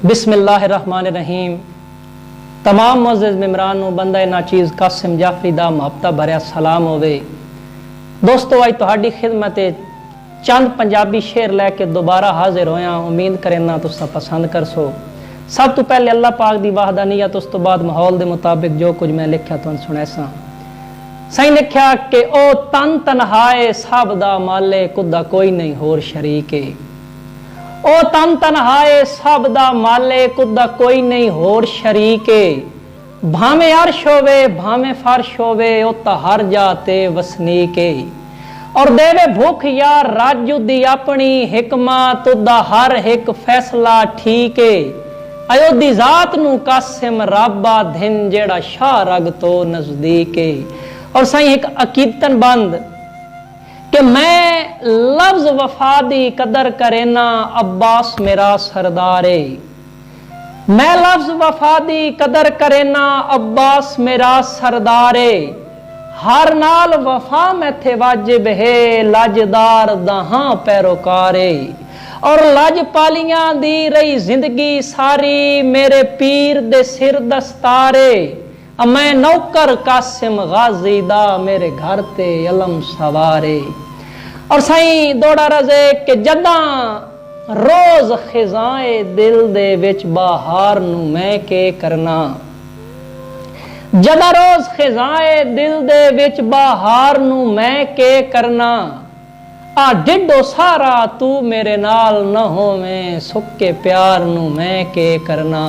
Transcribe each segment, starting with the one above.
बिस्मिल्लाहिर्रहमानिर्रहीम। तमाम मुअज़्ज़िज़ मेमरान नूं बंदा नाचीज़ कासिम जाफरी दा मुहब्बत भरिया सलाम होवे। दोस्तों, अज तुहाडी खिदमत चंद पंजाबी शेर लैके दोबारा हाजिर होया। उम्मीद करना तुसा पसंद करसो। सब तो पहले अल्लाह पाक दी वहदानियत, उस तो बाद माहौल के मुताबिक जो कुछ मैं लिखा तुहानूं सुणैसा। सही लिखा कि ओ तन तनहाए सब दा माले, खुदा कोई नहीं होर शरीके। ओ तन तनहाए सब दा माले, खुदा कोई नहीं होर शरीके। भावे अर्श होवे भावे फर्श होवे, ओ ता हर जाते वसनीके। और देवे भूख यार राजू दी अपनी हिकमा, तुदा हर एक फैसला ठीक है। अयोधी जात नू कासिम राबा दिन जेड़ा शाह रग तो नजदीक है। और सही एक अकीदतन बंद कि मैं लफ्ज वफा दी कदर करेना, अब्बास मेरा सरदारे। मैं लफ्ज वफा दी कदर करेना, अब्बास मेरा सरदारे। हर नाल वफा में थे वाजिब है, लाजदार दहां पैरोकारे। और लाज पालियां दी रही जिंदगी सारी, मेरे पीर दे सिर दस्तारे। मैं नौकर कासिम गाजी दा, मेरे घर ते अलम सवारे। और सही दौड़ा रजे कि जदा रोज खिजाए दिल दे विच बहार नू मैं के करना। जदा रोज खिजाए दिल दे विच बहार नू मैं के करना। आ डिडो सारा तू मेरे नाल न होवें, सुके प्यार नू मैं के करना।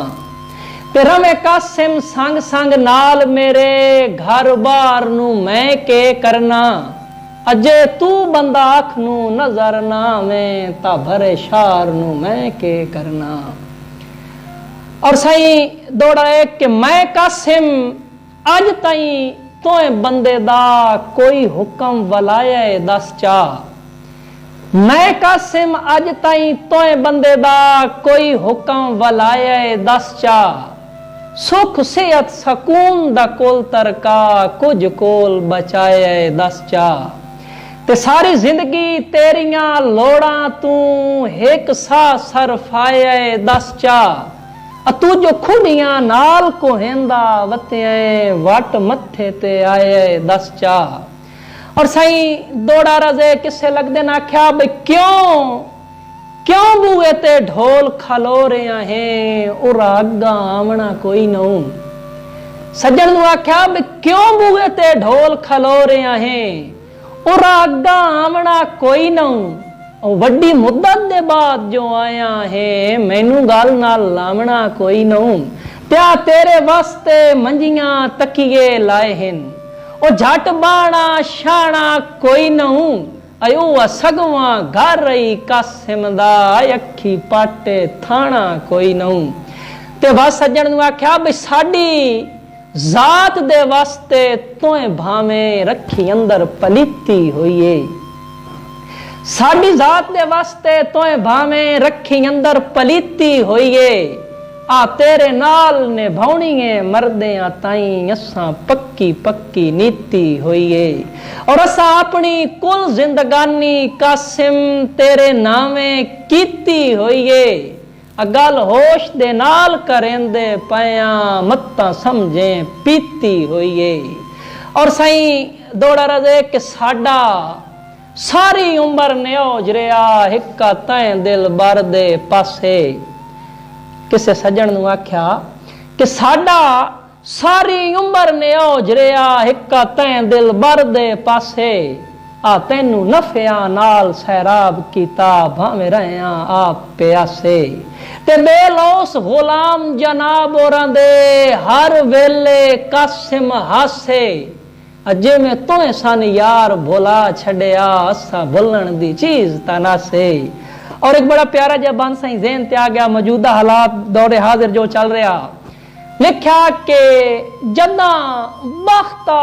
तेरा में कासिम संग संग नाल मेरे, घर बार नू मैं के करना। अजे तू बंदा आख नू नजर ना में, ता भरे शार नू मैं के करना। और सही दौड़ा एक कि मैं कासिम अज ताई तोए बंदे दा, कोई हुक्म वलाया दस चा। मैं कासिम अज ताई तोए बंदे दा, कोई हुक्म वलाया दस चा। सुख सेहत सकून दा कोल तरका, कुछ कोल बचाया दस चा। ते सारी जिंदगी तेरियां लोड़ा तू, एक सा सरफाया दस चा। तू जो खुदियां नाल कोहेंदा वत्ते वट मथे ते आए दस चा। और सही दौड़ा रजे किसे लगदे ना आख्या बई क्यों बूए ते ढोल खलो रहे हैं, उरा अग्गा आमना कोई नहू। सज्जन नू आख्या बई क्यों बूए ते ढोल खलो रहे हैं, उरा अग्गा आमना कोई नहू। वड्डी मुद्दत दे बाद जो आया है, मैनू गल नाल लावना कोई नहू। त्या तेरे वास्ते मंजियां तकिए लाए हैं, ओ झट बाणा शाणा कोई नहू। अयो सगवा घर रही कासिम दा, अखी पाटे थाना कोई नहू। ते बस सज्जन नू आख्या बई साडी जात दे वास्ते तोए भावें रखी अंदर पलीती होइए। साडी जात दे वास्ते तोए भावें रखी अंदर पलीती होइए। आ तेरे नाल निभाउणीए मरदियां ताई, असां पक्की पक्की नीति होइए। और असां अपनी कुल जिंदगानी कासिम तेरे नावे कीती होइए। गल होश दे नाल करेंदे पया, मत्ता समझे पीती होइए। और सही दौड़ा रजे कि साडा सारी उम्र न्योज रहा, हिक्का तैं दिल बर दे पासे। किसे सज्जन नू आख्या कि साडा सारी उम्र न्योज रहा, हिक्का तैं दिल बर दे पासे। आ तैनू नफिया नाल सैराब कीता, भावें रहिया आप प्यासे। ते बेलोस गुलाम जनाब औरां दे, हर वेले कासिम हासे। अजे में तोए सन यार भुला छड़िया, असा भुलन दी चीज तनासे। और एक बड़ा प्यारा जब बंद सही ज़हन ते आ गया, मौजूदा हालात दौरे हाजिर जो चल रहा। लिखा के जदा बख्ता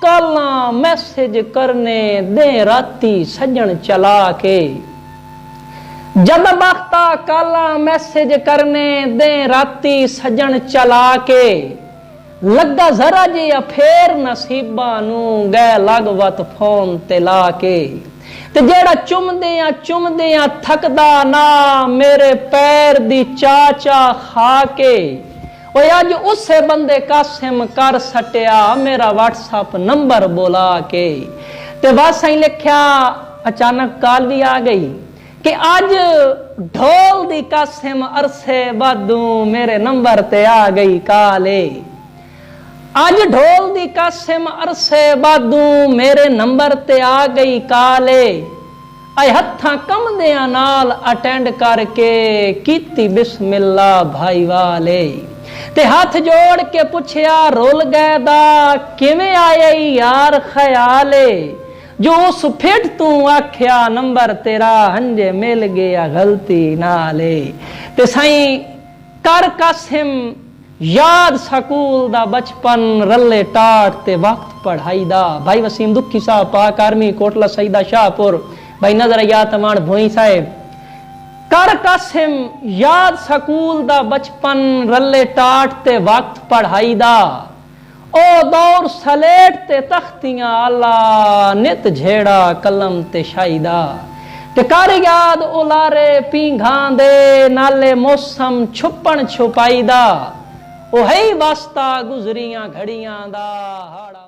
काला मैसेज करने दे राती सज्जन चला के। जद बख्ता काला मैसेज करने दे राती सज्जन चला के। लगा जरा जी अफेर नसीबा नू, गए लगवत फोन ते ला के। ਤੇ ਜਿਹੜਾ ਚੁੰਮਦੇ ਆ ਥੱਕਦਾ ਨਾ ਮੇਰੇ ਪੈਰ ਦੀ ਚਾਚਾ ਖਾ ਕੇ ਓਏ ਅੱਜ ਉਸੇ ਬੰਦੇ ਕਾਸਿਮ ਕਰ ਸਟਿਆ ਮੇਰਾ WhatsApp ਨੰਬਰ ਬੁਲਾ ਕੇ ਤੇ ਬਸ ਹੀ ਲਿਖਿਆ ਅਚਾਨਕ ਕਾਲ ਵੀ ਆ ਗਈ ਕਿ ਅੱਜ ਢੋਲ ਦੀ ਕਾਸਿਮ ਅਰਸੇ ਬਾਦੂ ਮੇਰੇ ਨੰਬਰ ਤੇ ਆ ਗਈ ਕਾਲੇ ਅੱਜ ਢੋਲ ਦੀ ਕਾਸਿਮ ਅਰਸੇ ਬਾਦੂ ਮੇਰੇ ਨੰਬਰ ਤੇ ਆ ਗਈ ਕਾਲੇ ਆਏ ਹੱਥਾਂ ਕੰਮਦਿਆਂ ਨਾਲ ਅਟੈਂਡ ਕਰਕੇ ਕੀਤੀ ਬਿਸਮਿਲ੍ਲਾ ਭਾਈ ਵਾਲੇ ਤੇ ਹੱਥ ਜੋੜ ਕੇ ਪੁੱਛਿਆ ਰੁੱਲ ਗਏ ਦਾ ਕਿਵੇਂ ਆਇਆ ਯਾਰ ਖਿਆਲੇ ਜੋ ਉਸ ਫਿੱਟ ਤੂੰ ਆਖਿਆ ਨੰਬਰ ਤੇਰਾ ਹੰਝੇ ਮਿਲ ਗਿਆ ਗਲਤੀ ਨਾਲੇ ਤੇ ਸਾਈਂ ਕਰ ਕਾਸਿਮ याद ਸਕੂਲ ਦਾ ਬਚਪਨ ਰੱਲੇ ਟਾਟ ਤੇ ਵਕਤ ਪੜ੍ਹਾਈ ਦਾ ਭਾਈ ਵਸੀਮ ਦੁੱਖੀ ਸਾਹਿਬ ਪਾਕ ਆਰਮੀ ਕੋਟਲਾ ਸਈਦਾ शाहपुर भाई नजरिया तमाण भोई साहेब कर कासिम याद ਸਕੂਲ ਦਾ ਬਚਪਨ ਰੱਲੇ ਟਾਟ ਤੇ ਵਕਤ ਪੜ੍ਹਾਈ ਦਾ ओ दौर सलेट ते तख्तियां आला नित झेड़ा कलम ते शाइदा ते कर याद उलारे पींघां दे नाले मौसम छुपन छुपाई दा ओ है वास्ता गुजरियां घड़ियां दा हाड़ा